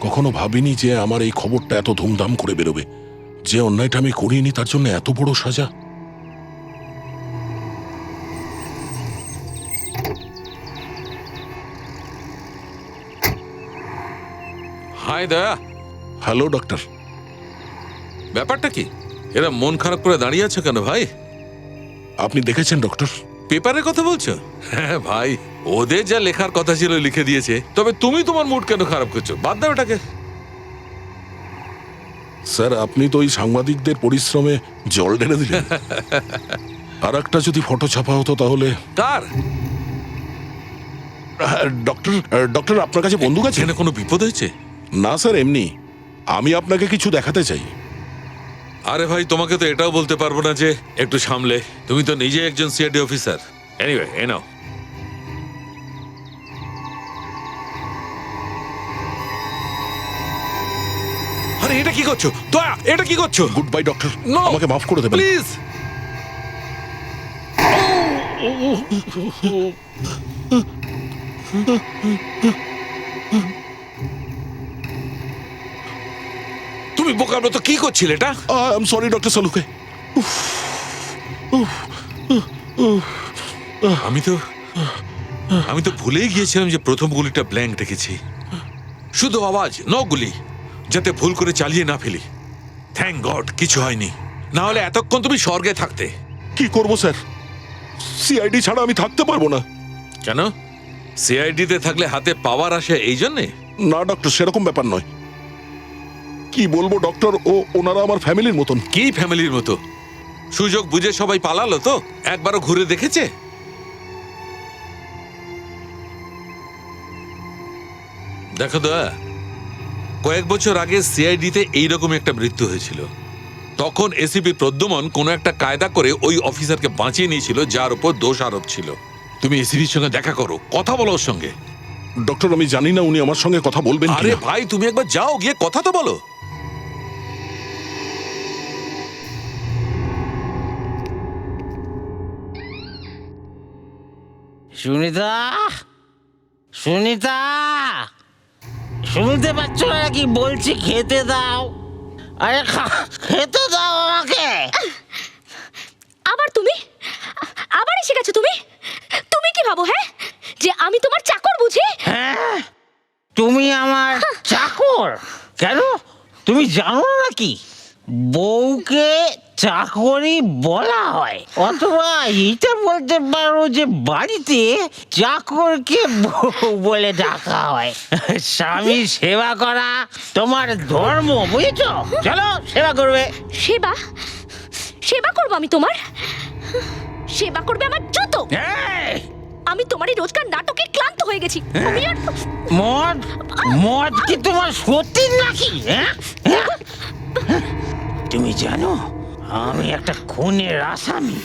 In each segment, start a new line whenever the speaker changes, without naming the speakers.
কখনো ভাবিনি যে আমার এই খবরটা এত ধুমধাম করে বেরোবে। যে অন্যায়টা আমি করিনি তার জন্য এত বড় সাজা।
হাই দয়া।
Hello doctor.
ব্যাপারটা কি? এরা মন খারাপ করে দাঁড়িয়ে আছে কেন ভাই?
আপনি দেখেছেন ডক্টর?
পেপারের কথা বলছো? হ্যাঁ ভাই, ওদের যা লেখার কথা ছিল লিখে দিয়েছে। তবে তুমি তোমার মুড কেন খারাপ করছো? বাদ দাও ওটাকে।
স্যার, আপনি তো ওই সাংবাদিকদের পরিশ্রমে জল ঢেলে দিলেন। আর একটা যদি ফটো ছাপা হতো তাহলে।
কার?
ডক্টর, ডক্টর আপনার কাছে বন্দুক আছে?
এখানে কোনো বিপদ হয়েছে?
না স্যার, এমনি আমি আপনাকে কিছু দেখাতে চাই।
আরে ভাই, তোমাকে তো এটাও বলতে পারবো না যে একটু সামলে। তুমি তো নিজে একজন সিআইডি অফিসার। এনিওয়ে, এ নাও। আরে এটা কি করছো দয়া? এটা কি করছো?
Good bye doctor,
No!
আমাকে মাফ করে দেবেন।
প্লিজ। তুমি বোকার মতো কি করছিলে এটা?
আই এম সরি ডক্টর সালুকে।
আমি তো ভুলেই গিয়েছিলাম যে প্রথম গুলিটা ব্ল্যাঙ্ক রেখেছি। শুধু আওয়াজ, ন গুলি, যাতে ভুল করে চালিয়ে না ফেলি। থ্যাংক গড কিছু হয়নি, না হলে এতক্ষণ তুমি স্বর্গে থাকতে।
কি করব স্যার? সিআইডি ছাড়া আমি থাকতে পারবো না।
কেন? সিআইডিতে থাকলে হাতে পাওয়ার আসে এই জন্যে?
না ডক্টর, সেরকম ব্যাপার নয়। কি বলবো ডক্টর, ওনারা আমার ফ্যামিলির মতন।
কি ফ্যামিলির মতো? সুযোগ বুঝে সবাই পালালো তো? একবারও ঘুরে দেখেছে? দেখো দয়া, কয়েক বছর আগে সিআইডিতে এইরকম একটা মৃত্যু হয়েছিল। তখন এসিপি প্রদ্যুমন কোনো একটা কায়দা করে ওই অফিসারকে বাঁচিয়ে নিয়েছিল যার উপর দোষ আরোপ ছিল। তুমি এসিপির সঙ্গে দেখা করো, কথা বলো ওর সঙ্গে।
ডক্টর, আমি জানি না উনি আমার সঙ্গে কথা বলবেন
আরে
কিনা।
ভাই, তুমি একবার যাও, গিয়ে কথা তো বলো।
সুনিতা, সুনিতা, শুনতে পাচ্ছ না নাকি? বলছি খেতে দাও। আরে খেতে দাও আমাকে।
আবার তুমি আবার এসে গেছো। তুমি তুমি কি ভাবো হ্যাঁ, যে আমি তোমার চাকর বুঝি?
হ্যাঁ, তুমি আমার চাকর? কেন, তুমি জানো না নাকি বউকে চাকরি বলা হয়? অথবা এটা বলতে পারো যে বাড়িতে চাকরকে বউ বলে ডাকা হয়। স্বামীর সেবা করা তোমার ধর্ম, বুঝেছো? চলো সেবা করবে।
সেবা? সেবা করবো আমি তোমার? সেবা করবে আমার জুতো?
এই,
আমি তোমার এই রোজকার নাটকে ক্লান্ত হয়ে গেছি। আমি আর
মদ মদ কি তোমার সত্যি নাকি? হ্যাঁ? তুমি জানো আমি একটা খুনের আসামি।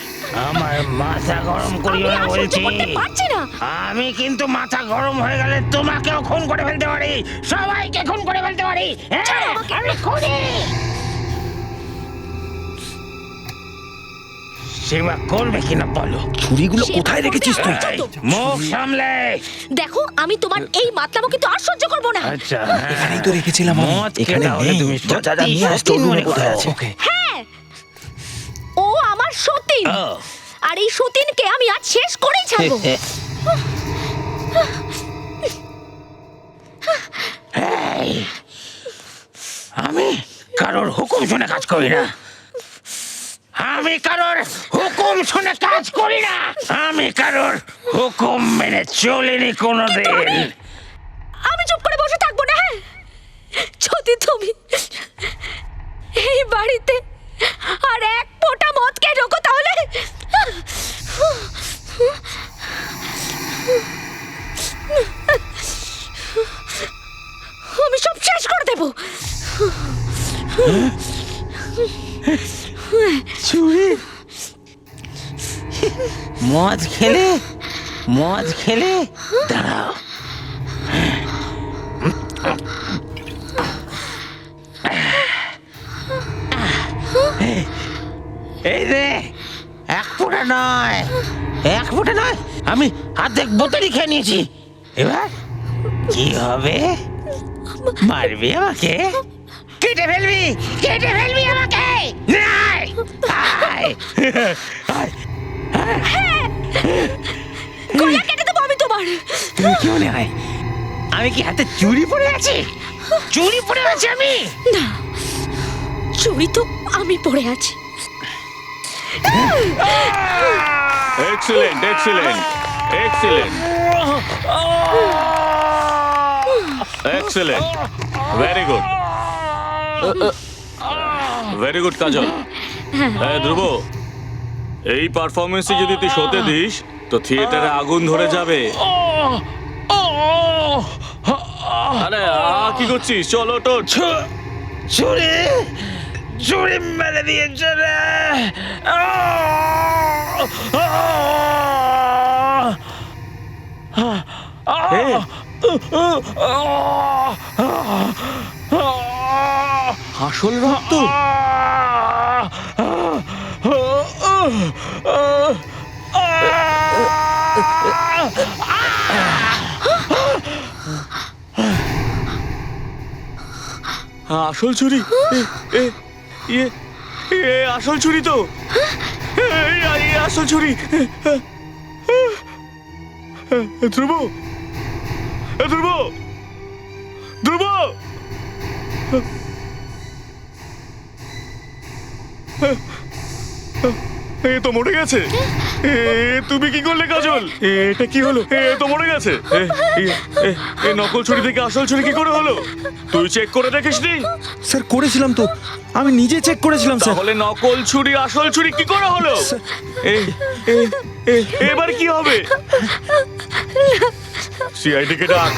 আমার মাথা গরম করিও না
আমি আর সহ্য
বলছি।
করতে পারছি না।
আমি কিন্তু মাথা গরম হয়ে গেলে তোমাকেও খুন করে ফেলতে পারি, সবাইকে খুন করে ফেলতে পারি। হ্যাঁ, আমি খুনি। সেবা করবে কিনা বলো?
ছুরিগুলো
সেবা
কোথায়
করবে
রেখেছিস তুই?
আমার জুতো।
মুখ সামলে।
দেখো, আমি তোমার এই মাতলামো কিন্তু আর সহ্য করবো না।
আচ্ছা,
এখানেই তো রেখেছিলাম আমি।
মদ
এখানে
খেলে তাহলে
নেই।
তুমি
যা, যা, যা,
সত্যি
নিয়ে আয়,
সত্যি
তোর রুমে
মনে
কোথায়
করো।
আছে? ওকে।
হ্যাঁ, ও আমার সতীন।
ও।
আর এই সতীনকে আমি আজ শেষ করেই ছাড়বো।
এই, আমি কারোর হুকুম শুনে কাজ করি না। আমি কারোর হুকুম শুনে কাজ করি না। আমি কারোর হুকুম মেনে চলিনি কোনোদিন।
আমি চুপ করে বসে থাকবো না। হ্যাঁ, যদি তুমি এই বাড়িতে আর এক ফোঁটা মদকে ঢোকো তাহলে আমি সব শেষ করে দেবো।
চুরি? মদ খেলে দাঁড়াও। এই রে, এক ফোঁটা নয়, এক ফোঁটা নয়, আমি অর্ধেক বোতলই খেয়ে নিয়েছি। এবার কি হবে? মারবি আমাকে? কেটে ফেলবি, কেটে ফেলবি আমাকে? নাই! আয়! আয়!
গলা কেটে দেবো আমি তোমার।
তোর কি মনে হয় আমি কি হাতে চুরি পরে আছি? চুরি পরে আছি আমি?
না, চুরি তো আমি পড়ে আছি।
Excellent, excellent, excellent, excellent, very good, very good Kajal. হ্যাঁ ধ্রুব, এই পারফরমেন্সে যদি তুই শোতে দিস তো থিয়েটারে আগুন ধরে যাবে। আরে কি করছিস? চলো তো।
চুরি, চুরি মেরে দিয়েছে রে!
আসল রক্ত? আসল চুরি? আসল চুরি তো, আসল চুরি। ধ্রুব, ধ্রুব, ধ্রুব! এ তো মরে গেছে। তুমি কি করলে কাজল? এটা কি হলো? এ তো মরে গেছে। নকল ছুরি থেকে আসল ছুরি কি করে হলো? তুই চেক করে দেখিসনি?
স্যার করেছিলাম তো, আমি নিজে চেক করেছিলাম স্যার।
তাহলে নকল ছুরি আসল ছুরি কি করে হলো? এবার কি হবে? সিআইডি কে ডাক।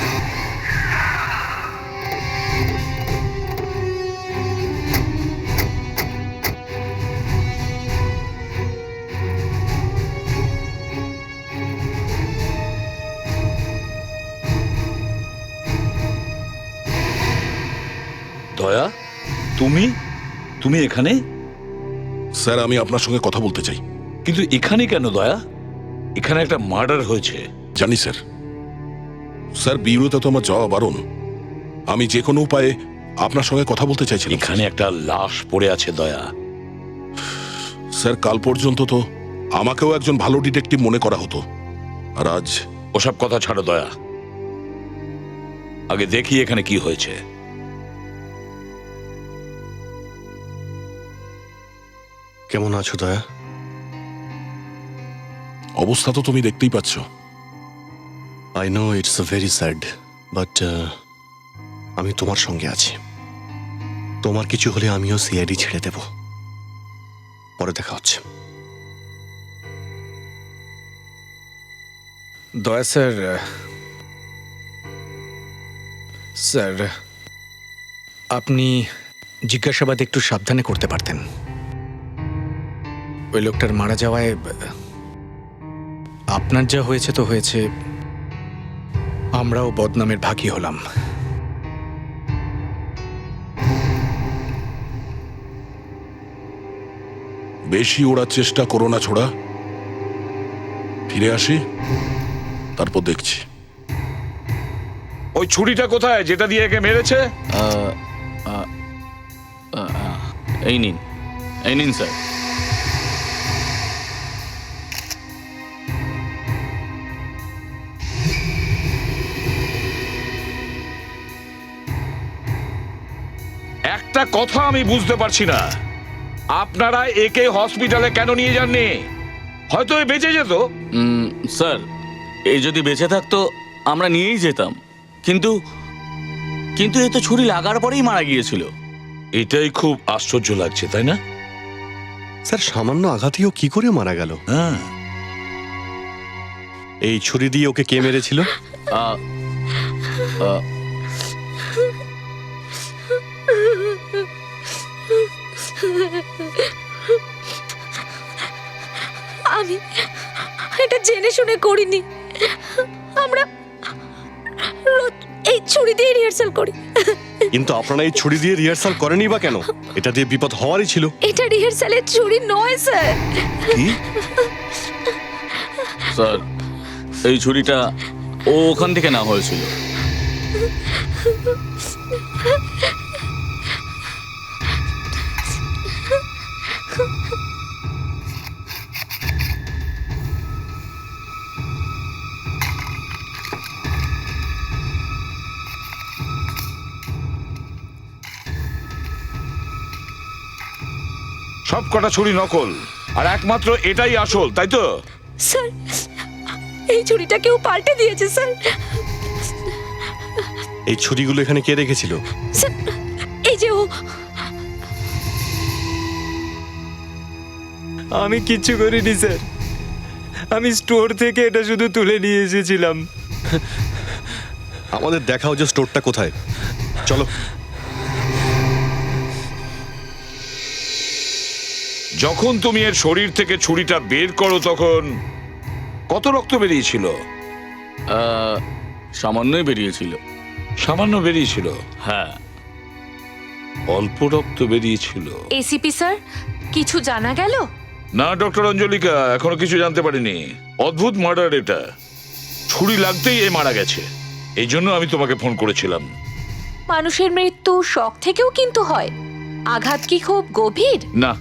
দয়া, তুমি তুমি এখানে?
স্যার আমি আপনার সঙ্গে কথা বলতে চাই।
কিন্তু এখানে কেন দয়া? এখানে একটা মার্ডার হয়েছে।
জানি স্যার। স্যার বিউরোতে তো আমার যাওয়া বারণ। আমি যে কোনো উপায়ে আপনার সঙ্গে কথা বলতে চাইছিলাম।
এখানে একটা লাশ পড়ে আছে দয়া।
স্যার কাল পর্যন্ত তো আমাকেও একজন ভালো ডিটেকটিভ মনে করা হতো, আর আজ
ওসব কথা ছাড়ো দয়া, আগে দেখি এখানে কি হয়েছে।
কেমন আছো দয়া?
অবস্থা তো তুমি দেখতেই পাচ্ছ।
I know it's very sad, but আমি তোমার সঙ্গে আছি। তোমার কিছু হলে আমিও সিআইডি ছেড়ে দেব। পরে দেখা হচ্ছে।
দয়া স্যার, স্যার আপনি জিজ্ঞাসাবাদ একটু সাবধানে করতে পারতেন। ওই লোকটার মারা যাওয়ায় আপনার যা হয়েছে তো হয়েছে, আমরাও বদনামের ভাগী হলাম।
বেশি ওড়ার চেষ্টা করো না ছোড়া। ফিরে আসি, তারপর দেখছি।
ওই ছুরিটা কোথায় যেটা দিয়ে একে মেরেছে?
এই নিন, এই নিন স্যার।
একটা কথা আমি বুঝতে পারছি না, আপনারা একে হসপিটালে কেন নিয়ে যাননি? হয়তো এ বেঁচে যেত।
স্যার, এই যদি বেঁচে থাকতো আমরা নিয়েই যেতাম, কিন্তু কিন্তু এ তো ছুরি লাগার পরেই মারা গিয়েছিল।
এটাই খুব আশ্চর্য লাগছে, তাই না?
স্যার সামান্য আঘাতেও কি করে মারা গেল?
হ্যাঁ,
এই ছুরি দিয়ে ওকে কে মেরেছিল?
আমি এটা জেনে শুনে করিনি। আমরা রোজ এই ছুরি দিয়ে রিহার্সাল করি।
কিন্তু আপনারা এই ছুরি দিয়ে রিহার্সাল করেনি বা কেন? এটা দিয়ে বিপদ হওয়ারই ছিল।
এটা রিহার্সালের ছুরি নয় স্যার।
স্যার, এই ছুরিটা ও ওখান থেকে না হয়েছিল।
সব কটা ছুরি নকল আর একমাত্র এটাই আসল, তাই তো?
স্যার, এই ছুরিটা কেউ পাল্টে দিয়েছে স্যার।
এই ছুরিগুলো এখানে কে রেখেছিল?
স্যার, এই যে ও।
আমি কিচ্ছু করিনি স্যার, আমি স্টোর থেকে এটা শুধু তুলে নিয়ে এসেছিলাম।
আমাদের দেখাও যে স্টোরটা কোথায়, চলো।
যখন তুমি এর শরীর থেকে ছুরিটা বের করো তখন কত রক্ত বেরিয়েছিল?
সামান্যই বেরিয়েছিল।
সামান্য বেরিয়েছিল?
হ্যাঁ।
অল্প রক্ত বেরিয়েছিল?
এসিপি স্যার, কিছু জানা গেল?
না ডক্টর অঞ্জলিকা, এখনো কিছু জানতে পারিনি। অদ্ভুত মার্ডার এটা, ছুরি লাগতেই এ মারা গেছে। এই জন্য আমি তোমাকে ফোন করেছিলাম।
মানুষের মৃত্যু শক থেকেও কিন্তু হয়। আঘাত কি খুব গভীর?
না,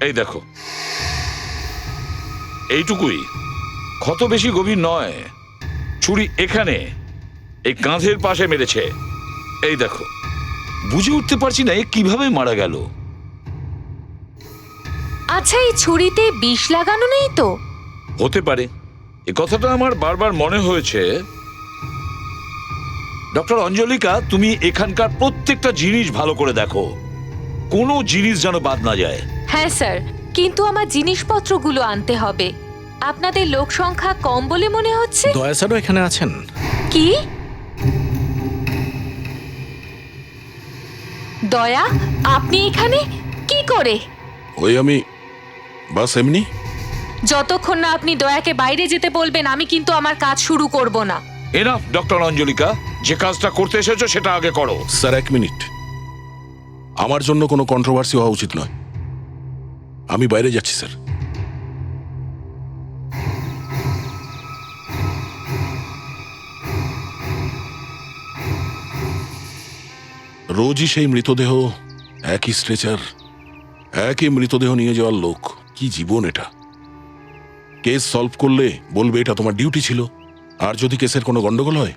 এই দেখো, এইটুকুই, ক্ষত বেশি গভীর নয়। ছুরি এখানে এই কাঁধের পাশে মেরেছে। এই দেখো, বুঝে উঠতে পারছি না এ কিভাবে মারা গেল।
আচ্ছা, এই ছুরিতে বিষ লাগানো নেই তো?
হতে পারে, এ কথাটা আমার বারবার মনে হয়েছে। ডক্টর অঞ্জলিকা, তুমি এখানকার প্রত্যেকটা জিনিস ভালো করে দেখো, কোনো জিনিস যেন বাদ না যায়।
হ্যাঁ স্যার, কিন্তু আমার জিনিসপত্রগুলো আনতে হবে। আপনাদের লোক সংখ্যা কম বলে মনে হচ্ছে।
দয়া স্যারও এখানে আছেন।
কি? দয়া, আপনি এখানে কি করে?
ওই আমি বাস এমনি।
যতক্ষণ না আপনি দয়াকে বাইরে যেতে বলবেন, আমি কিন্তু আমার কাজ শুরু করব না।
এনাফ ডক্টর অঞ্জলিকা, যে কাজটা করতে এসেছো সেটা আগে করো।
Sir, 1 minute. আমার জন্য কোনো কন্ট্রোভার্সি হওয়া উচিত নয়। আমি বাইরে যাচ্ছি স্যার। রোজই সেই মৃতদেহ, একই স্ট্রেচার, একই মৃতদেহ নিয়ে যাওয়ার লোক। কি জীবন এটা! কেস সলভ করলে বলবে এটা তোমার ডিউটি ছিল, আর যদি কেসের কোনো গন্ডগোল হয়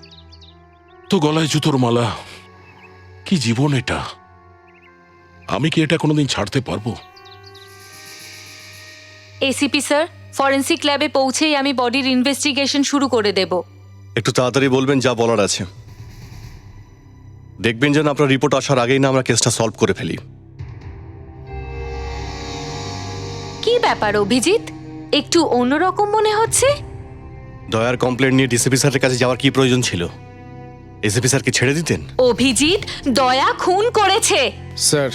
তো গলায় জুতোর মালা। কি জীবন এটা! আমি কি এটা কোনোদিন ছাড়তে পারবো?
এসিপি স্যার, ফরেনসিক ল্যাবে পৌঁছেই আমি বডির ইনভেস্টিগেশন শুরু করে দেব।
একটু তাড়াতাড়ি বলবেন, যা বলার আছে। দেখবেন যেন আপনার রিপোর্ট আসার আগেই না আমরা কেসটা সলভ করে ফেলি।
কি ব্যাপার অভিজিৎ, একটু অন্যরকম মনে হচ্ছে?
দয়ার কমপ্লেন নিয়ে ডিসিপি স্যারের কাছে যাওয়ার কি প্রয়োজন ছিল? এসিপি স্যারকে ছেড়ে দিতেন।
অভিজিৎ, দয়া খুন করেছে।
স্যার,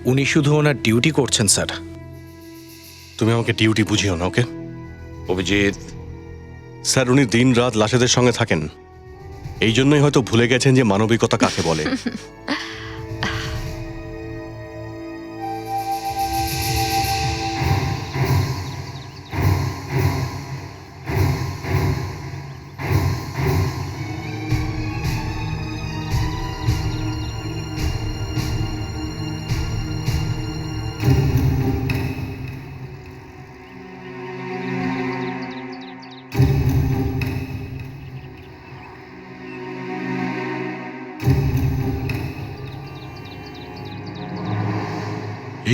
উনি শুধু ওনার ডিউটি করছেন স্যার।
তুমি আমাকে ডিউটি বুঝিও না, ওকে?
অভিজিৎ,
স্যার, উনি দিন রাত লাশেদের সঙ্গে থাকেন, এই জন্যই হয়তো ভুলে গেছেন যে মানবিকতা কাকে বলে।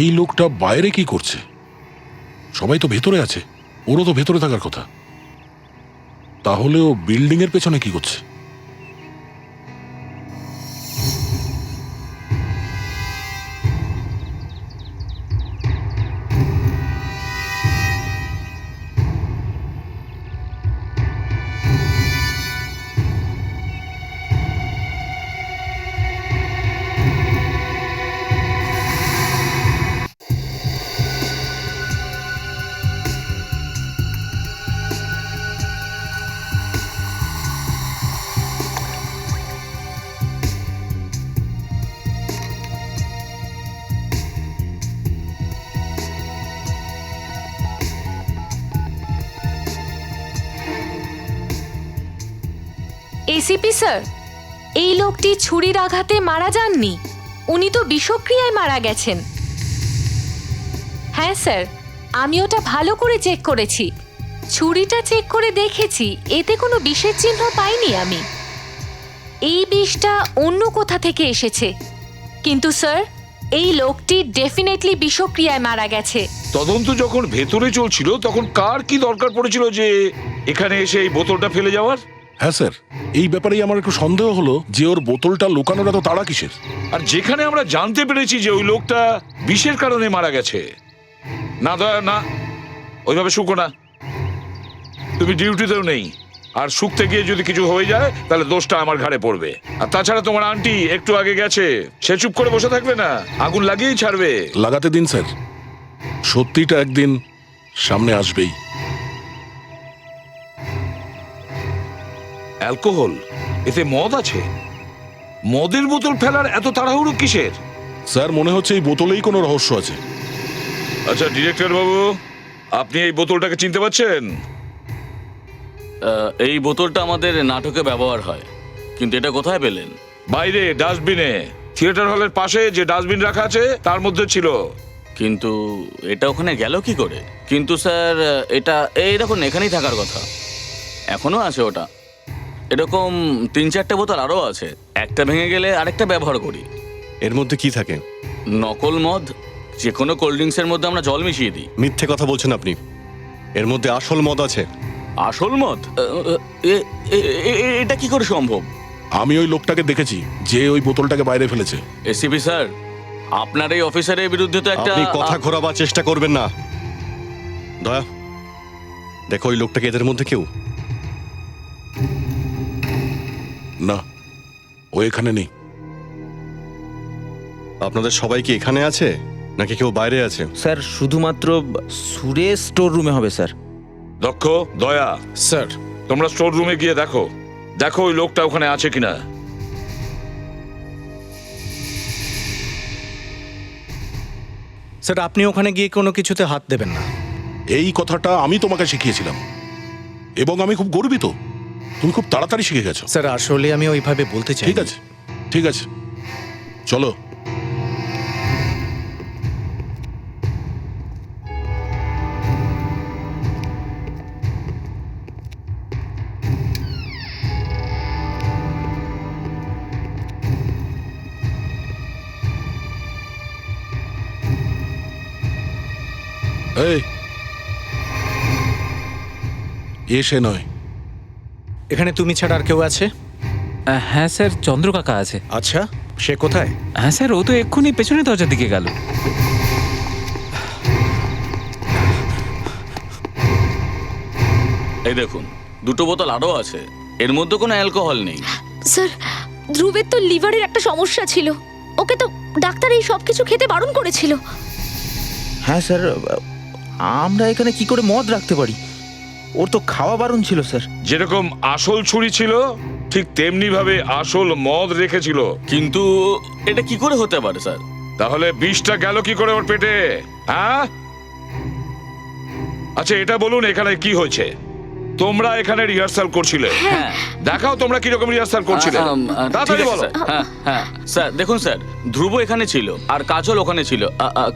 এই লোকটা বাইরে কি করছে? সবাই তো ভেতরে আছে, ওরও তো ভেতরে থাকার কথা। তাহলে ও বিল্ডিং এর পেছনে কি করছে?
এসিপি স্যার, এই লোকটি ছুরির আঘাতে মারা যাননি, উনি তো বিষক্রিয়ায় মারা গেছেন। হ্যাঁ স্যার, আমি ওটা ভালো করে চেক করেছি, ছুরিটা চেক করে দেখেছি, এতে কোনো বিষের চিহ্ন পাইনি আমি। এই বিষটা অন্য কোথা থেকে এসেছে, কিন্তু স্যার এই লোকটি ডেফিনেটলি বিষক্রিয়ায় মারা গেছে।
তদন্ত যখন ভেতরে চলছিল তখন কার কি দরকার পড়েছিল যে এখানে এসে এই বোতলটা ফেলে যাওয়ার?
হ্যাঁ স্যার, এই ব্যাপারেই আমার একটু সন্দেহ হলো যে ওর বোতলটা লুকানোর এত তাড়া কিসের।
আর যেখানে আমরা জানতে পেরেছি যে ওই লোকটা বিষের কারণে মারা গেছে। না দয়া না, ওইভাবে শুকো না, তুমি ডিউটিতেও নেই, আর শুকতে গিয়ে যদি কিছু হয়ে যায় তাহলে দোষটা আমার ঘাড়ে পড়বে। আর তাছাড়া তোমার আন্টি একটু আগে গেছে, সে চুপ করে বসে থাকবে না, আগুন লাগিয়েই ছাড়বে।
লাগাতে দিন স্যার, সত্যিটা একদিন সামনে আসবেই।
অ্যালকোহল, এতে মদ আছে। মদের বোতল ফেলার এত তাড়াহুড়ো কিসের?
স্যার মনে হচ্ছে এই বোতলেই কোনো রহস্য আছে।
আচ্ছা ডিরেক্টর বাবু, আপনি এই বোতলটাকে চিনতে পারছেন?
এই বোতলটা আমাদের নাটকে ব্যবহার হয়, কিন্তু এটা কোথায় পেলেন?
বাইরে ডাস্টবিনে, থিয়েটার হলের পাশে যে ডাস্টবিন রাখা আছে তার মধ্যে ছিল।
কিন্তু এটা ওখানে গেল কি করে? কিন্তু স্যার এটা এই দেখুন এখানেই থাকার কথা, এখনো আছে ওটা। এরকম 3-4টে বোতল আরও আছে, একটা ভেঙে গেলে আরেকটা ব্যবহার করি।
এর মধ্যে কি থাকে?
নকল মদ, যে কোনো কোল্ড ড্রিঙ্কসের মধ্যে আমরা জল মিশিয়ে দিই।
মিথ্যে কথা বলছেন আপনি, এর মধ্যে আসল মদ আছে।
আসল মদ? এটা কি করে সম্ভব?
আমি ওই লোকটাকে দেখেছি যে ওই বোতলটাকে বাইরে ফেলেছে।
এসিপি স্যার, আপনার এই অফিসারের বিরুদ্ধে তো একটা
আপনি কথা ঘোরাবার চেষ্টা করবেন না। দয়া, দেখো ওই লোকটাকে এদের মধ্যে কেউ?
না, ও এখানে নেই।
আপনাদের সবাই কি এখানে আছে নাকি কেউ বাইরে আছে?
স্যার শুধুমাত্র সুরেশ স্টোর রুমে হবে স্যার।
দক্ষ, দয়া,
স্যার
তোমরা স্টোর রুমে গিয়ে দেখো, দেখো ওই লোকটা ওখানে আছে কিনা।
স্যার আপনি ওখানে গিয়ে কোনো কিছুতে হাত দেবেন না।
এই কথাটা আমি তোমাকে শিখিয়েছিলাম এবং আমি খুব গর্বিত, তুমি খুব তাড়াতাড়ি শিখে গেছো।
স্যার আসলে আমি ওইভাবে বলতে চাই।
ঠিক আছে, ঠিক আছে, চলো। এই এসে নয়,
এখানে তুমি ছাড়া আর কেউ আছে?
হ্যাঁ স্যার, চন্দ্র কাকা আছে।
আচ্ছা, সে কোথায়?
হ্যাঁ স্যার, ও তো এক্ষুনি পেছনে দরজার দিকে গেল।
এই দেখুন, 2টো বোতল আরও আছে, এর মধ্যে কোনো অ্যালকোহল নেই।
স্যার, ধ্রুবের তো লিভারের একটা সমস্যা ছিল, ওকে তো ডাক্তার এই সব কিছু খেতে বারণ করেছিল।
হ্যাঁ স্যার, আমরা এখানে কি করে মদ রাখতে পারি? ওর তো খাওয়া বারণ ছিল স্যার।
যেরকম আসল ছুরি ছিল ঠিক তেমনি ভাবে আসল মদ রেখেছিল।
কিন্তু এটা কি করে হতে পারে স্যার?
তাহলে বিষটা গেল কি করে ওর পেটে? হ্যাঁ, আচ্ছা এটা বলুন এখানে কি হয়েছে? তোমরা এখানে রিহার্সাল করছিলে?
হ্যাঁ।
দেখাও তোমরা কিরকম রিহার্সাল করছিলে, তাড়াতাড়ি
ঠিক আছে,
বলো।
স্যার। হ্যাঁ হ্যাঁ স্যার, দেখুন স্যার, ধ্রুব এখানে ছিল আর কাজল ওখানে ছিল।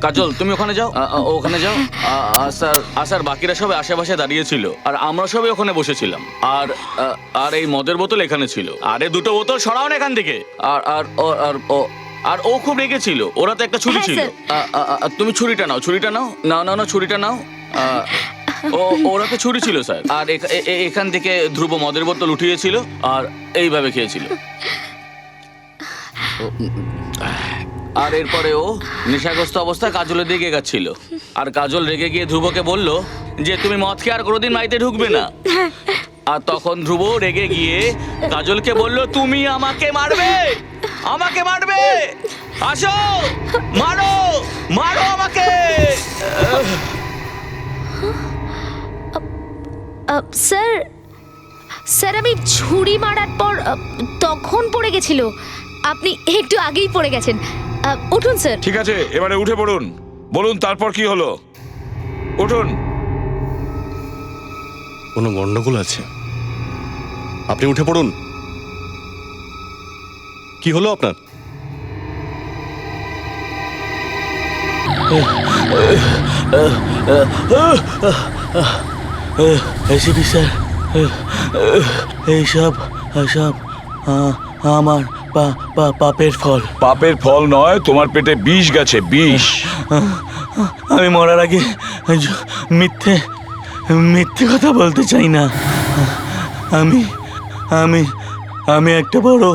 কাজল তুমি ওখানে যাও, ওখানে যাও। স্যার বাকিরা সবাই আশেপাশে দাঁড়িয়ে ছিল আর আমরা সবাই ওখানে বসেছিলাম। আর এই মদের বোতল এখানে ছিল। আরে 2টো বোতল সরাও না এখান থেকে। আর ও খুব রেগেছিল, ওরা তো একটা ছুরি
হ্যাঁ,
ছিল। তুমি ছুরিটা নাও, ছুরিটা নাও, নাও ছুরিটা নাও। ওরা তো ছুরি ছিল স্যার। আর এখান থেকে ধ্রুব মদের বোতল উঠিয়েছিল আর এইভাবে খেয়েছিল। আর এরপরে ও নেশাগ্রস্ত অবস্থায় কাজলের দিকে গেছিল আর কাজল রেগে গিয়ে ধ্রুবকে বলল যে তুমি মদ খেয়ে আর কোনোদিন বাড়িতে ঢুকবে না। আর তখন ধ্রুব রেগে গিয়ে কাজলকে বলল তুমি আমাকে মারবে, আমাকে মারবে, আসো মারো, মারো আমাকে।
স্যার, স্যার আমি ছুরি মারার পর তখন পড়ে গেছিল, আপনি একটু আগেই পড়ে গেছেন। উঠুন স্যার।
ঠিক আছে, এবারে উঠে পড়ুন, বলুন তারপর কি হলো, উঠুন।
কোনো গন্ডগোল আছে? আপনি উঠে পড়ুন। কি হলো আপনার?
এসিপি স্যার, এইসব সব আমার পাপের ফল।
পাপের ফল নয়, তোমার পেটে বিষ গেছে, বিষ।
আমি মরার আগে মিথ্যে মিথ্যে কথা বলতে চাই না। আমি আমি আমি একটা বড়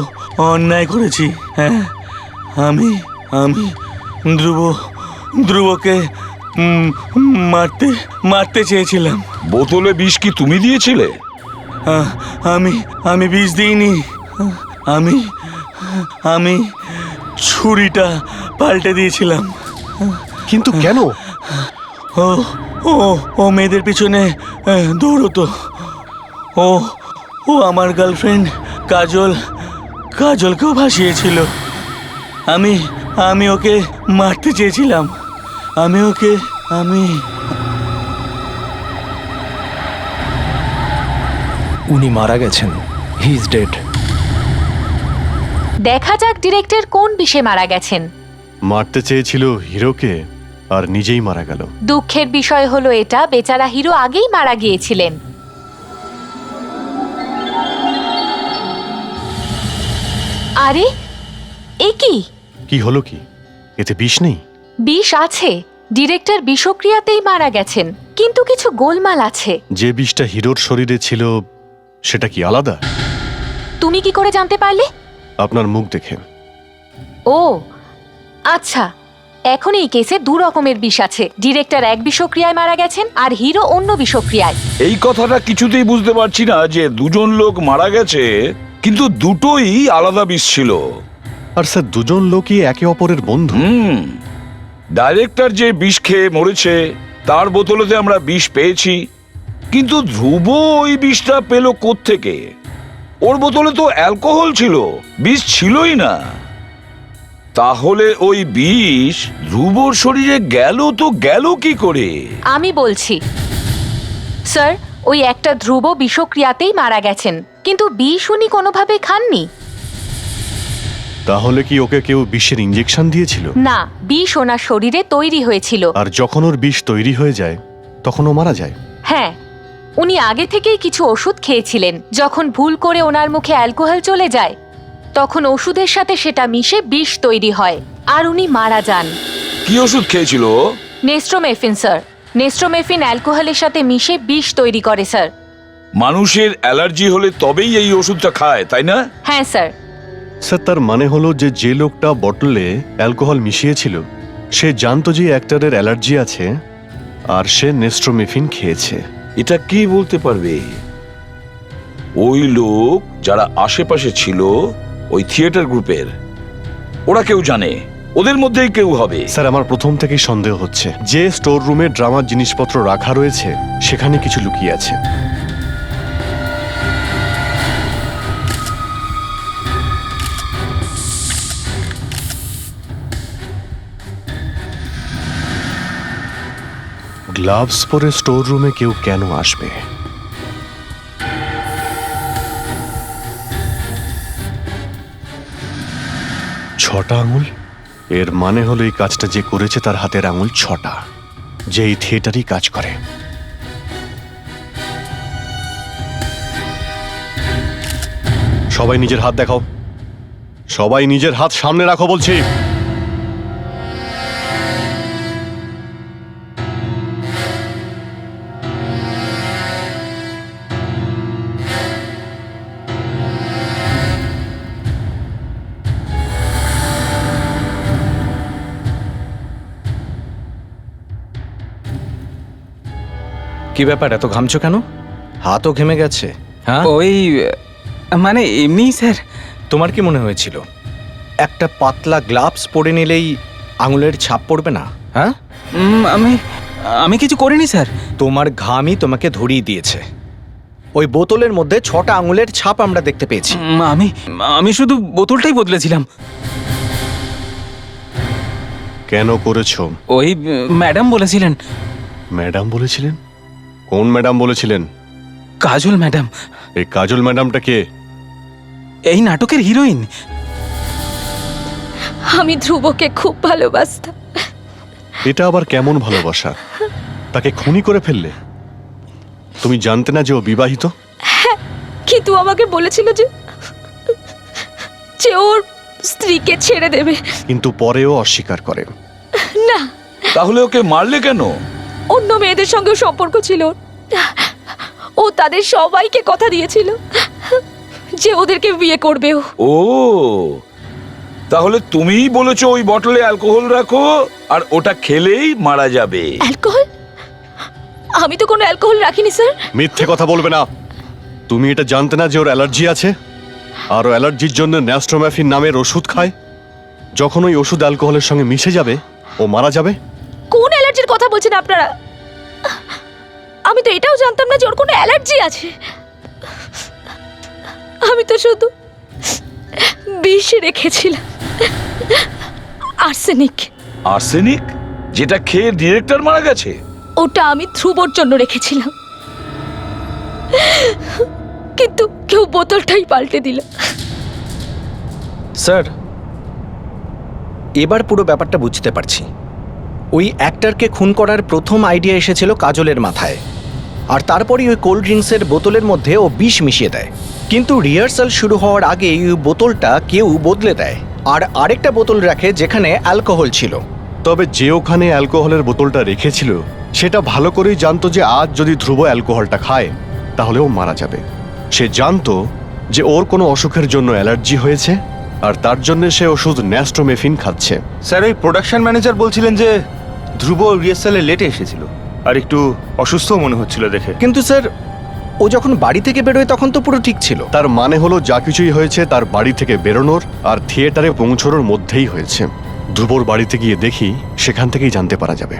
অন্যায় করেছি। হ্যাঁ, আমি আমি ধ্রুবকে মারতে মারতে চেয়েছিলাম।
বোতলে বিষ কি তুমি দিয়েছিলে?
আমি বিষ দিইনি। আমি আমি ছুরিটা পাল্টে দিয়েছিলাম।
কিন্তু কেন?
ও ও ও মেয়েদের পিছনে দৌড়তো। ও ও আমার গার্লফ্রেন্ড কাজলকেও ভাসিয়েছিল। আমি আমি ওকে মারতে চেয়েছিলাম।
উনি মারা গেছেন। He is dead.
দেখা যাক ডিরেক্টর কোন বিষে মারা গেছেন।
মারতে চেয়েছিল হিরোকে আর নিজেই মারা গেল।
দুঃখের বিষয় হলো এটা, বেচারা হিরো আগেই মারা গিয়েছিলেন। আরে এ কি?
কি হলো কি? এতে বিষ নেই?
বিষ আছে, ডিরেক্টর বিষক্রিয়াতেই মারা গেছেন, কিন্তু কিছু গোলমাল আছে।
যে বিষটা হিরোর শরীরে ছিল সেটা কি আলাদা?
তুমি কি করে জানতে পারলে?
আপনার মুখ দেখে।
ও আচ্ছা, এখন এই কেসে দু রকমের বিষ আছে। ডিরেক্টর এক বিষক্রিয়ায় মারা গেছেন আর হিরো অন্য বিষক্রিয়ায়।
এই কথাটা কিছুতেই বুঝতে পারছি না যে দুজন লোক মারা গেছে কিন্তু দুটোই আলাদা বিষ ছিল।
আর স্যার, দুজন লোকই একে অপরের বন্ধু।
ডাইরেক্টর যে বিষ খেয়ে মরেছে তার বোতলেতে আমরা বিষ পেয়েছি, কিন্তু ধ্রুব ওই বিষটা পেল কোত্থেকে? ওর বোতলে তো অ্যালকোহল ছিল, বিষ ছিলই না। তাহলে ওই বিষ ধ্রুবর শরীরে গেল কি করে?
আমি বলছি স্যার, ওই একটা ধ্রুব বিষক্রিয়াতেই মারা গেছেন, কিন্তু বিষ উনি কোনোভাবে খাননি।
তাহলে কি ওকে কেউ বিষের ইঞ্জেকশন দিয়েছিল?
না, বিষ ওনার শরীরে তৈরি হয়েছিল।
আর যখন ওর বিষ তৈরি হয়ে যায় তখন ও মারা যায়?
হ্যাঁ, উনি আগে থেকেই কিছু ওষুধ খেয়েছিলেন। যখন ভুল করে ওনার মুখে অ্যালকোহল চলে যায় তখন ওষুধের সাথে সেটা মিশে বিষ তৈরি হয় আর উনি মারা যান।
কি ওষুধ খেয়েছিল?
নেস্ট্রোমেফিন স্যার। নেস্ট্রোমেফিন অ্যালকোহলের সাথে মিশে বিষ তৈরি করে স্যার।
মানুষের অ্যালার্জি হলে তবেই এই ওষুধটা খায়, তাই না?
হ্যাঁ স্যার।
স্যার, তার মানে হলো যে লোকটা বটলে অ্যালকোহল মিশিয়েছিল সে জানতো যে অ্যাক্টরের অ্যালার্জি আছে আর সে নেস্ট্রোমেফিন খেয়েছে।
এটা কি বলতে পারবে? ওই লোক যারা আশেপাশে ছিল ওই থিয়েটার গ্রুপের, ওরা কেউ জানে, ওদের মধ্যেই কেউ হবে।
স্যার, আমার প্রথম থেকেই সন্দেহ হচ্ছে যে স্টোর রুমে ড্রামার জিনিসপত্র রাখা রয়েছে সেখানে কিছু লুকিয়ে আছে। গ্লাভস পরে স্টোর রুমে কেউ কেন আসবে? ছটা আঙুল? এর মানে হলো এই কাজটা যে করেছে তার হাতের আঙুল 6টা, যে এই থিয়েটারই কাজ করে। সবাই নিজের হাত দেখাও। সবাই নিজের হাত সামনে রাখো বলছি।
কি ব্যাপার, এত ঘামছো কেন? হাতও ঘেমে গেছে। হ্যাঁ,
ওই মানে এমনি স্যার।
তোমার কি মনে হয়েছিল একটা পাতলা গ্লাভস পরে নিলেই আঙুলের ছাপ পড়বে না? হ্যাঁ,
আমি কিছু করিনি স্যার।
তোমার ঘামই তোমাকে ধরিয়ে দিয়েছে। ওই বোতলের মধ্যে 6টা আঙুলের ছাপ আমরা দেখতে পেয়েছি।
আমি শুধু বোতলটাই বদলেছিলাম।
কেন করেছো?
ওই ম্যাডাম বলেছিলেন।
ম্যাডাম বলেছিলেন? কোন ম্যাডাম বলেছিলেন?
কাজল ম্যাডাম।
এই কাজল ম্যাডামটা কে?
এই নাটকের হিরোইন।
আমি ধ্রুবকে খুব ভালোবাসতাম।
এটা আবার কেমন ভালোবাসা? তাকে খুনি করে ফেললে? তুমি জানতে না যে ও বিবাহিত?
কিন্তু আমাকে বলেছিল যে যে ওর স্ত্রীকে ছেড়ে দেবে।
কিন্তু পরেও অস্বীকার করে।
না,
তাহলে ওকে মারলে কেন?
অন্য মেয়েদের সঙ্গেও সম্পর্ক ছিল ওর। ও তাদের সবাইকে কথা দিয়েছিল যে ওদেরকে বিয়ে করবে ও।
ও, তাহলে তুমিই বলেছো ওই বটলে অ্যালকোহল রাখো আর ওটা খেলেই মারা যাবে।
অ্যালকোহল? আমি তো কোনো অ্যালকোহল রাখিনি স্যার।
মিথ্যে কথা বলবে না। তুমি এটা জানতে না যে ওর অ্যালার্জি আছে, আর ও অ্যালার্জির জন্য ন্যাস্ট্রোম্যাফিন নামের ওষুধ খায়। যখন ওই ওষুধ অ্যালকোহলের সঙ্গে মিশে যাবে ও মারা যাবে।
কোন অ্যালার্জির কথা বলছেন আপনারা? আমি তো এটাও জানতাম না যে ওর কোনো অ্যালার্জি আছে। আমি তো শুধু বিষ রেখেছিলাম, আর্সেনিক।
আর্সেনিক? যেটা খেয়ে ডিরেক্টর মারা গেছে?
ওটা আমি ধ্রুবর জন্য রেখেছিলাম, কিন্তু কেউ বোতলটাই পাল্টে দিল।
স্যার, এবার পুরো ব্যাপারটা বুঝতে পারছি। ওই অ্যাক্টরকে খুন করার প্রথম আইডিয়া এসেছিল কাজলের মাথায়, আর তারপরই ওই কোল্ড ড্রিঙ্কসের বোতলের মধ্যে ও বিষ মিশিয়ে দেয়। কিন্তু রিহার্সাল শুরু হওয়ার আগে ওই বোতলটা কেউ বদলে দেয়, আর আরেকটা বোতল রাখে যেখানে অ্যালকোহল ছিল।
তবে যে ওখানে অ্যালকোহলের বোতলটা রেখেছিল সেটা ভালো করেই জানতো যে আজ যদি ধ্রুব অ্যালকোহলটা খায় তাহলে ও মারা যাবে। সে জানতো যে ওর কোনো অসুখের জন্য অ্যালার্জি হয়েছে, আর তার জন্য সে ওষুধ ন্যাস্ট্রোমেফিন খাচ্ছে।
স্যার, ওই প্রোডাকশন ম্যানেজার বলছিলেন যে ধ্রুব রিহার্সালে লেটে এসেছিল আর একটু অসুস্থ মনে হচ্ছিল দেখে।
কিন্তু স্যার, ও যখন বাড়ি থেকে বেরোয় তখন তো পুরো ঠিক ছিল।
তার মানে হলো যা কিছুই হয়েছে তার বাড়ি থেকে বেরোনোর আর থিয়েটারে পৌঁছানোর মধ্যেই হয়েছে। ধ্রুবর বাড়িতে গিয়ে দেখি, সেখান থেকেই জানতে পারা যাবে।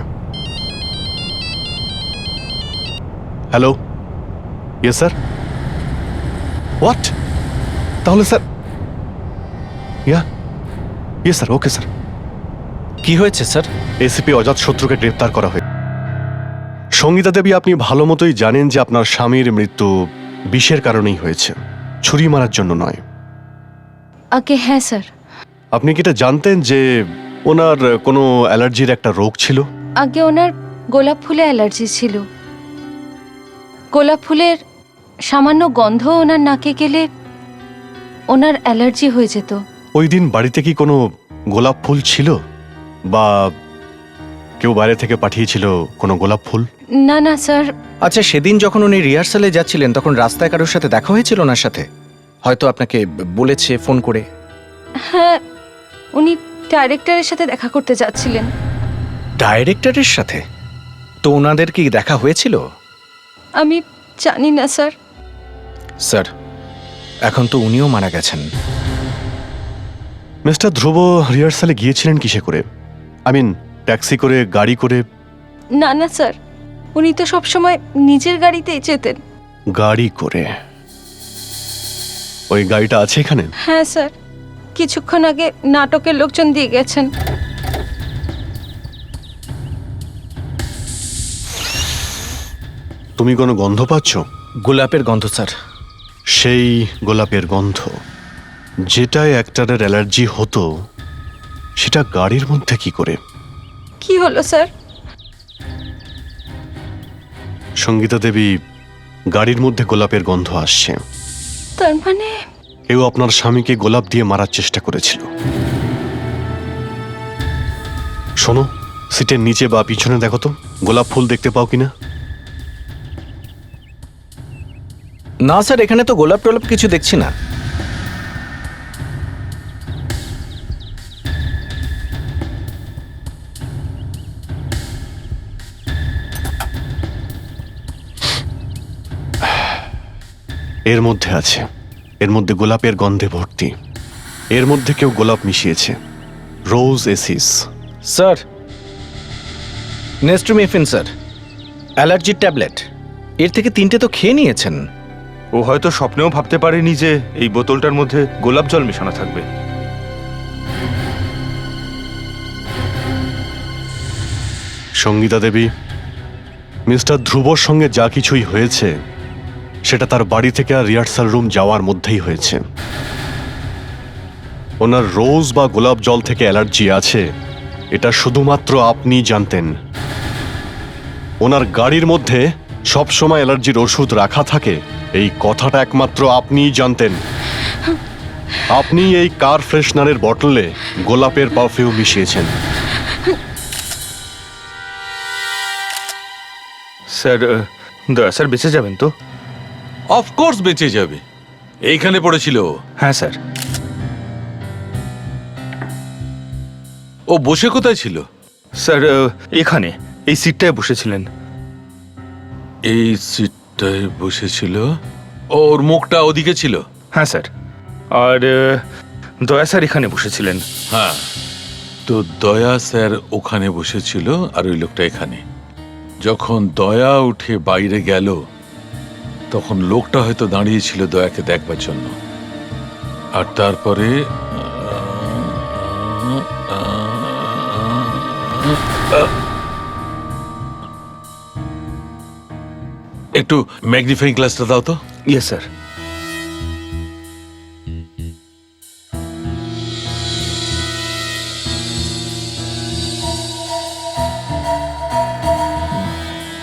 Hello, yes sir. হোয়াট? তাহলে sir, yes sir, okay sir.
কি হয়েছে স্যার?
এসিপি অজাত শত্রুকে গ্রেপ্তার করা হয়েছে। সঙ্গীতা দেবী, আপনি ভালো মতোই জানেন যে আপনার স্বামীর মৃত্যু বিষের কারণেই হয়েছে, ছুরি মারার জন্য নয়।
আগে হ্যাঁ স্যার।
আপনি কি এটা জানতেন যে ওনার কোনো অ্যালার্জির একটা রোগ ছিল?
আগে ওনার গোলাপ ফুলে অ্যালার্জি ছিল। গোলাপ ফুলের সামান্য গন্ধ ওনার নাকে গেলে ওনার অ্যালার্জি হয়ে যেত।
ওই দিন বাড়িতে কি কোনো গোলাপ ফুল ছিল, বা কেউ বাইরে থেকে পাঠিয়েছিল কোনো গোলাপ ফুল?
না না স্যার।
আচ্ছা, সেদিন যখন উনি রিহার্সালে যাচ্ছিলেন তখন রাস্তায় কারোর সাথে দেখা হয়েছিল ওনার সাথে? হয়তো আপনাকে বলেছে ফোন করে।
হ্যাঁ, উনি ডাইরেক্টরের সাথে দেখা করতে যাচ্ছিলেন।
ডাইরেক্টরের সাথে? তো ওনাদের কি দেখা হয়েছিল?
আমি জানি না স্যার।
স্যার, এখন তো উনিও মারা গেছেন।
মিস্টার ধ্রুব রিহার্সালে গিয়েছিলেন কিসে করে? আই মিন, ট্যাক্সি করে, গাড়ি করে?
না না স্যার, উনি তো সবসময় নিজের গাড়িতেই যেতেন।
গাড়ি করে? ওই গাড়িটা আছে এখানে?
হ্যাঁ স্যার, কিছুক্ষণ আগে নাটকের লোকজন দিয়ে গেছেন।
তুমি কোনো গন্ধ পাচ্ছ?
গোলাপের গন্ধ স্যার।
সেই গোলাপের গন্ধ যেটায় অ্যাক্টরের অ্যালার্জি হতো, সেটা গাড়ির মধ্যে কি করে?
কি হলো স্যার?
সঙ্গীতা দেবী, গাড়ির মধ্যে গোলাপের গন্ধ আসছে।
তার মানে
কেউ আপনার স্বামীকে গোলাপ দিয়ে মারার চেষ্টা করেছিল। শোনো, সিটের নিচে বা পিছনে দেখো তো গোলাপ ফুল দেখতে পাও কিনা।
না স্যার, এখানে তো গোলাপ টোলাপ কিছু দেখছি না।
এর মধ্যে আছে, এর মধ্যে গোলাপের গন্ধে ভর্তি। এর মধ্যে কেউ গোলাপ মিশিয়েছে। রোজ এসিস।
স্যার, নেস্ট্রোমেফিন স্যার, অ্যালার্জির ট্যাবলেট। এর থেকে 3টে তো খেয়ে নিয়েছেন।
ও হয়তো স্বপ্নেও ভাবতে পারেনি যে এই বোতলটার মধ্যে গোলাপ জল মেশানো থাকবে।
সঙ্গীতা দেবী, মিস্টার ধ্রুবর সঙ্গে যা কিছুই হয়েছে সেটা তার বাড়ি থেকে আর রিহার্সাল রুম যাওয়ার মধ্যেই হয়েছে। ওনার রোজ বা গোলাপ জল থেকে অ্যালার্জি আছে এটা শুধুমাত্র আপনি জানতেন। ওনার গাড়ির মধ্যে সবসময় অ্যালার্জির ওষুধ রাখা থাকে এই কথাটা একমাত্র আপনিই জানতেন। আপনি এই কার ফ্রেশনারের বটলে গোলাপের পারফিউম মিশিয়েছেন।
স্যার দয়া স্যার বেঁচে যাবেন তো?
অফকোর্স বেঁচে যাবে, এইখানে পড়েছিল ও।
হ্যাঁ স্যার।
ও বসে কোথায় ছিল?
স্যার এখানে এই সিটটায় বসেছিলেন।
এই সিটটায় বসেছিল? ওর মুখটা ওদিকে ছিল?
হ্যাঁ স্যার। আর দয়া স্যার এখানে বসেছিলেন।
হ্যাঁ, তো দয়া স্যার ওখানে বসেছিল আর ওই লোকটা এখানে। যখন দয়া উঠে বাইরে গেল তখন লোকটা হয়তো দাঁড়িয়েছিল দয়াকে দেখবার জন্য। আর তারপরে একটু ম্যাগনিফাইং গ্লাসটা দাও তো।
Yes sir.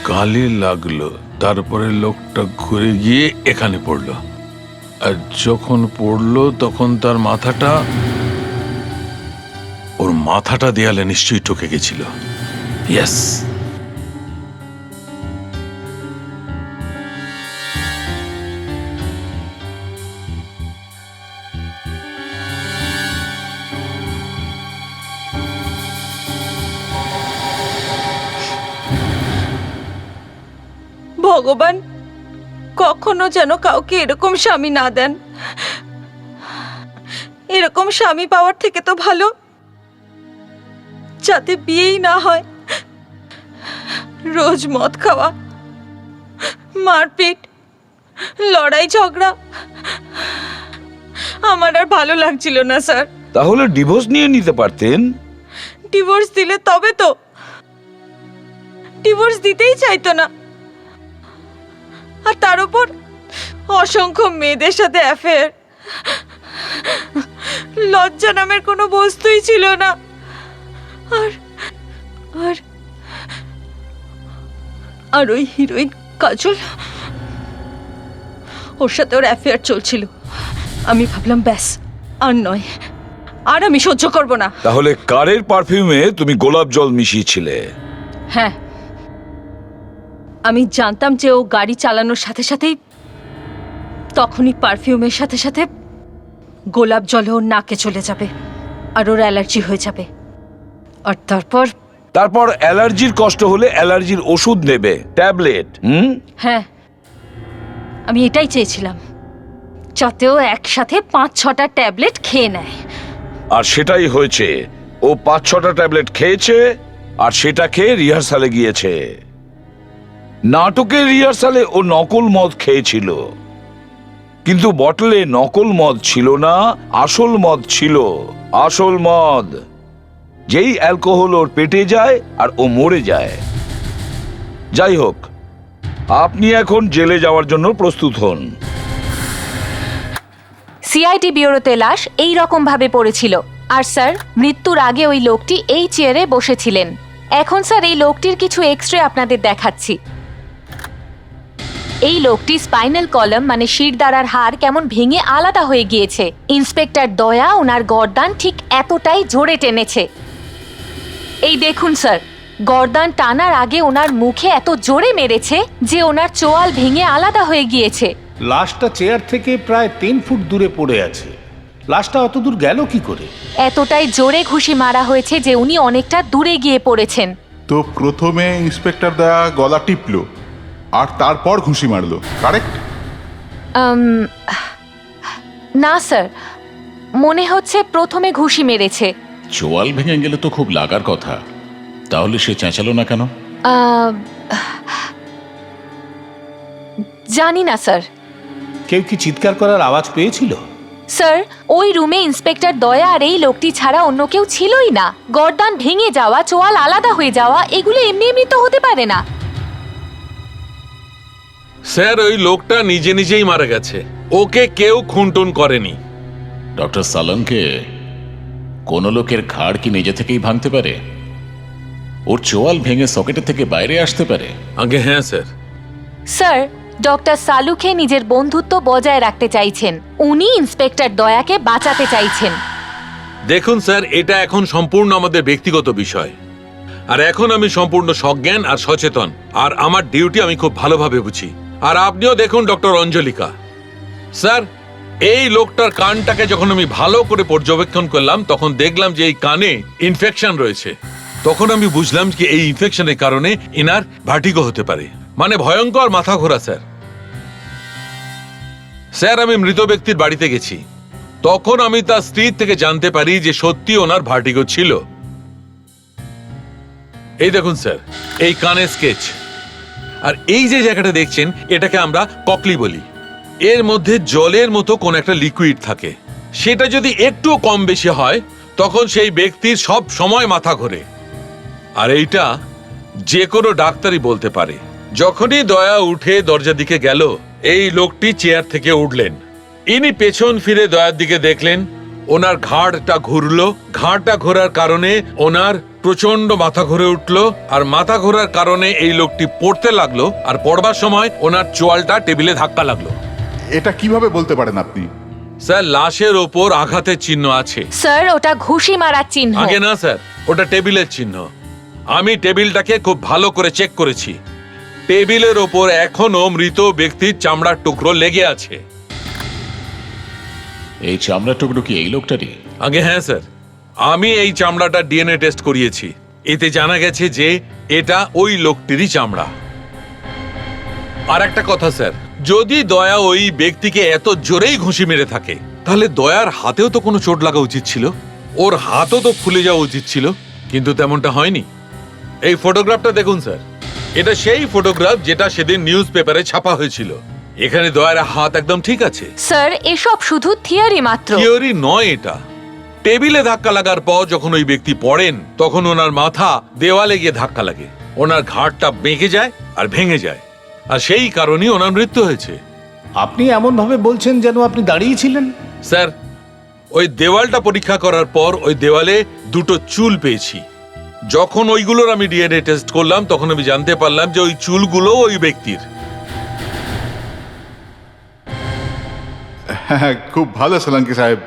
গালে লাগলো, তারপরে লোকটা ঘুরে গিয়ে এখানে পড়লো, আর যখন পড়লো তখন তার মাথাটা দেয়ালে নিশ্চয়ই ঠকে গেছিল। ইয়েস।
ভগবান কখনো যেন কাউকে এরকম স্বামী না দেন। এরকম স্বামী পাওয়ার থেকে তো ভালো যাতে বিয়েই না হয়। রোজ মদ খাওয়া, মারপিট, লড়াই ঝগড়া, আমার আর ভালো লাগছিল না স্যার।
তাহলে ডিভোর্স নিয়ে নিতে পারতেন।
ডিভোর্স দিলে তবে তো। ডিভোর্স দিতেই চাইতো না, আর তার উপর অসংখ্য মেয়েদের সাথে অ্যাফেয়ার। লজ্জা নামের কোনো বস্তুই ছিল না। আর আর আর ওই হিরোইন কাজল, ওর সাথে ওর অ্যাফেয়ার চলছিল। আমি ভাবলাম ব্যাস আর নয়, আর আমি সহ্য করব না।
তাহলে কারের পারফিউমে তুমি গোলাপ জল মিশিয়েছিলে?
হ্যাঁ, আমি জানতাম যে ও গাড়ি চালানোর সাথে সাথেই তখনই পারফিউমের সাথে সাথে গোলাপ জলে ওর নাকে চলে যাবে আর ওর অ্যালার্জি হয়ে যাবে। আর তারপর
অ্যালার্জির কষ্ট হলে অ্যালার্জির ওষুধ নেবে, ট্যাবলেট।
হ্যাঁ, আমি এটাই চেয়েছিলাম, যাতেও একসাথে 5-6টা ট্যাবলেট খেয়ে নেয়।
আর সেটাই হয়েছে। ও 5-6টা ট্যাবলেট খেয়েছে আর সেটা খেয়ে রিহার্সালে গিয়েছে। নাটকের রিহার্সালে ও নকল মদ খেয়েছিল, কিন্তু বটলে নকল মদ ছিল না, আসল মদ ছিল। আসল মদ, যেই অ্যালকোহল ওর পেটে যায় আর ও মরে যায়। যাই হোক, আপনি এখন জেলে যাওয়ার জন্য প্রস্তুত হন।
সিআইডি ব্যুরোতে লাশ এই রকম ভাবে পড়েছিল। আর স্যার, মৃত্যুর আগে ওই লোকটি এই চেয়ারে বসেছিলেন। এখন স্যার এই লোকটির কিছু এক্সরে আপনাদের দেখাচ্ছি। এই লোকটি স্পাইনাল কলাম মানে শিরদাঁড়ার হাড় কেমন ভেঙে আলাদা হয়ে গিয়েছে। ইন্সপেক্টর দয়া ওনার গর্দান ঠিক এতটাই জোরে টেনেছে। এই দেখুন স্যার, গর্দান টানার আগে ওনার মুখে এত জোরে মেরেছে যে ওনার চোয়াল ভেঙে আলাদা হয়ে গিয়েছে।
লাশটা চেয়ার থেকে প্রায় 3 ফুট দূরে পড়ে আছে। লাশটা অত দূর গেল কি করে?
এতটাই জোরে ঘুষি মারা হয়েছে যে উনি অনেকটা দূরে গিয়ে পড়েছেন।
তো প্রথমে ইন্সপেক্টর দয়া গলা টিপলো আর তারপর ঘুষি মারলো, কারেক্ট?
না স্যার, মনে হচ্ছে প্রথমে ঘুষি মেরেছে।
চোয়াল ভেঙে গেলে তো খুব লাগার কথা, তাহলে সে চেঁচালো না কেন?
জানি না স্যার।
কেউ কি চিৎকার করার আওয়াজ পেয়েছিল?
স্যার, ওই রুমে ইন্সপেক্টর দয়া আর এই লোকটি ছাড়া অন্য কেউ ছিলই না। গর্দান ভেঙে যাওয়া, চোয়াল আলাদা হয়ে যাওয়া, এগুলো এমনি এমনি তো হতে পারে না।
স্যার, ওই লোকটা নিজে নিজেই মারা গেছে, ওকে কেউ খুনটুন করেনি।
ডক্টর সালনকে
কোনো লোকের ঘাড় কি নিজে থেকেই ভাঙতে পারে? ওর চোয়াল ভেঙে সকেটে থেকে বাইরে আসতে পারে?
আগে হ্যাঁ স্যার।
স্যার, ডক্টর সালুখে নিজের বন্ধুত্ব বজায় রাখতে চাইছেন। উনি ইন্সপেক্টর দয়াকে বাঁচাতে চাইছেন।
দেখুন স্যার, এটা এখন সম্পূর্ণ আমাদের ব্যক্তিগত বিষয়। আর এখন আমি সম্পূর্ণ সজ্ঞান আর সচেতন, আর আমার ডিউটি আমি খুব ভালোভাবে বুঝি। আর আপনিও দেখুন ডক্টর অঞ্জলিকা স্যার, এই লোকটার কানটাকে যখন আমি ভালো করে পর্যবেক্ষণ করলাম তখন দেখলাম যে এই কানে ইনফেকশন রয়েছে। তখন আমি বুঝলাম যে এই ইনফেকশনের কারণে এনার ভার্টিগো হতে পারে, মানে ভয়ঙ্কর মাথা ঘোরা। স্যার স্যার আমি মৃত ব্যক্তির বাড়িতে গেছি, তখন আমি তার স্ত্রীর থেকে জানতে পারি যে সত্যি ওনার ভার্টিগো ছিল। এই দেখুন স্যার, এই কানে স্কেচ, আর এই যে জায়গাটা দেখছেন এটাকে আমরা ককলি বলি। এর মধ্যে জলের মতো কোন একটা লিকুইড থাকে, সেটা যদি একটু কম বেশি হয় তখন সেই ব্যক্তির সব সময় মাথা ঘোরে। আর এইটা যে কোনো ডাক্তারই বলতে পারে। যখনই দয়া উঠে দরজার দিকে গেল, এই লোকটি চেয়ার থেকে উঠলেন। ইনি পেছন ফিরে দয়ার দিকে দেখলেন, ওনার ঘাড়টা ঘুরলো। ঘাড়টা ঘোরার কারণে ওনার প্রচন্ড মাথা ঘুরে উঠলো, আর মাথা ঘোরার কারণে এই লোকটি পড়তে লাগলো, আর পড়বার সময় ওনার চোয়ালটা টেবিলে ধাক্কা লাগলো।
এটা কিভাবে বলতে পারেন আপনি?
স্যার লাশের ওপর আঘাতের চিহ্ন আছে।
স্যার, ওটা ঘুষি মারার চিহ্ন।
আগে না স্যার, ওটা টেবিলের চিহ্ন। আমি টেবিলটাকে খুব ভালো করে চেক করেছি। টেবিলের ওপর এখনো মৃত ব্যক্তির চামড়ার টুকরো লেগে আছে।
এই চামড়ার টুকরো কি এই লোকটারই?
আগে হ্যাঁ স্যার, আমি এই চামড়াটা ডিএনএ টেস্ট করিয়েছি। এতে জানা গেছে যে এটা ওই লোকটিরই চামড়া। আর একটা কথা স্যার, যদি দয়া ওই ব্যক্তিকে এত জোরেই ঘুষি মেরে থাকে তাহলে দয়ার হাতেও তো কোনো চোট লাগা উচিত ছিল, ওর হাতও তো ফুলে যাওয়া উচিত ছিল, কিন্তু তেমনটা হয়নি। এই ফটোগ্রাফটা দেখুন স্যার, এটা সেই ফটোগ্রাফ যেটা সেদিন নিউজ পেপারে ছাপা হয়েছিল। এখানে দয়ার হাত একদম ঠিক আছে।
স্যার, এসব শুধু থিওরি মাত্র।
থিওরি নয় এটা। টেবিলে ধাক্কা লাগার পর যখন ওই ব্যক্তি পড়েন তখন ওনার মাথা দেওয়ালে গিয়ে ধাক্কা লাগে, ওনার ঘাড়টা বেঁকে যায় আর ভেঙে যায়, আর সেই কারণেই ওনার মৃত্যু হয়েছে।
আপনি এমন ভাবে বলছেন যেন আপনি দাঁড়িয়েছিলেন।
স্যার, ওই দেওয়ালটা পরীক্ষা করার পর ওই দেওয়ালে দুটো চুল পেয়েছি। যখন ওইগুলোর আমি ডিএনএ টেস্ট করলাম তখন আমি জানতে পারলাম যে ওই চুলগুলো ওই ব্যক্তির।
হ্যাঁ, খুব ভালো সোলাঙ্কি সাহেব,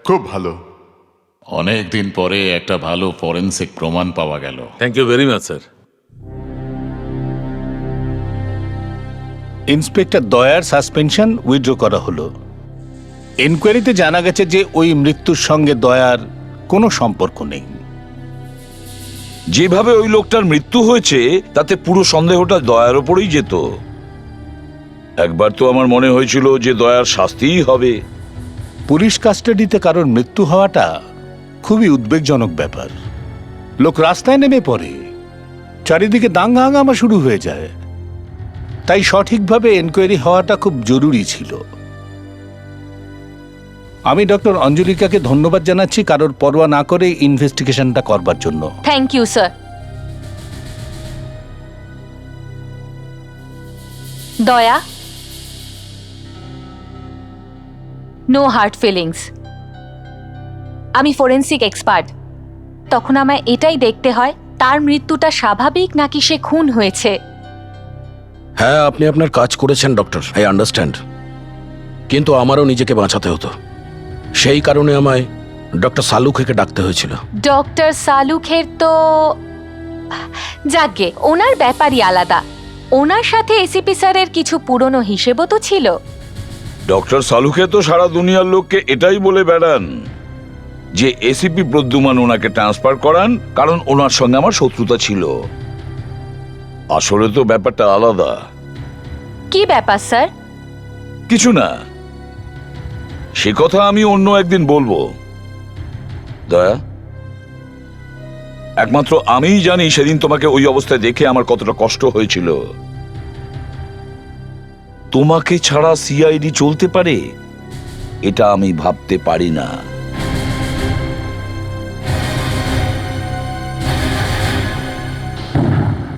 খুব ভালো।
অনেক দিন পরে একটা ভালো ফরেনসিক প্রমাণ পাওয়া গেল।
Thank you very much sir.
Inspector দয়ার সাসপেনশন উইথড্র করা হলো। এনকোয়ারিতে জানা গেছে যে ওই মৃত্যুর সঙ্গে দয়ার কোনো সম্পর্ক নেই।
যেভাবে ওই লোকটার মৃত্যু হয়েছে তাতে পুরো সন্দেহটা দয়ার ওপরেই যেত। একবার তো আমার মনে হয়েছিল যে দয়ার শাস্তিই হবে।
পুলিশ কাস্টাডিতে কারোর মৃত্যু হওয়াটা খুবই উদ্বেগজনক ব্যাপার। লোক রাস্তায় নেমে পড়ে, চারিদিকে দাঙ্গা হাঙ্গামা শুরু হয়ে যায়। তাই সঠিকভাবে এনকোয়ারি হওয়াটা খুব জরুরি ছিল। আমি ডক্টর অঞ্জলিকাকে ধন্যবাদ জানাচ্ছি কারোর পরোয়া না করে ইনভেস্টিগেশনটা করবার জন্য।
Thank you sir. Daya, no hard feelings. আমি ফরেনসিক এক্সপার্ট, তখন আমায় এটাই দেখতে হয় তার মৃত্যুটা স্বাভাবিক নাকি সে খুন হয়েছে।
হ্যাঁ, আপনি আপনার কাজ করেছেন ডক্টর, আই আন্ডারস্ট্যান্ড, কিন্তু আমারও নিজেকে বাঁচাতে হতো। সেই কারণে আমায় ডক্টর সালুখেকে ডাকতে হয়েছিল।
ডক্টর সালুখের তো যাকে, ওনার ব্যাপারই আলাদা। ওনার সাথে এসিপি স্যারের কিছু পুরনো হিসেবও তো ছিল।
ডক্টর সালুকে তো সারা দুনিয়ার লোককে এটাই বলে বেড়ান যে এসিপি প্রদ্যুমান ওনাকে ট্রান্সফার করান কারণ ওনার সঙ্গে আমার শত্রুতা ছিল। আসলে তো ব্যাপারটা আলাদা।
কি ব্যাপার স্যার?
কিছু না, সে কথা আমি অন্য একদিন বলবো। দয়া, একমাত্র আমিই জানি সেদিন তোমাকে ওই অবস্থায় দেখে আমার কতটা কষ্ট হয়েছিল। তোমাকে ছাড়া সিআইডি চলতে পারে এটা আমি ভাবতে পারি না।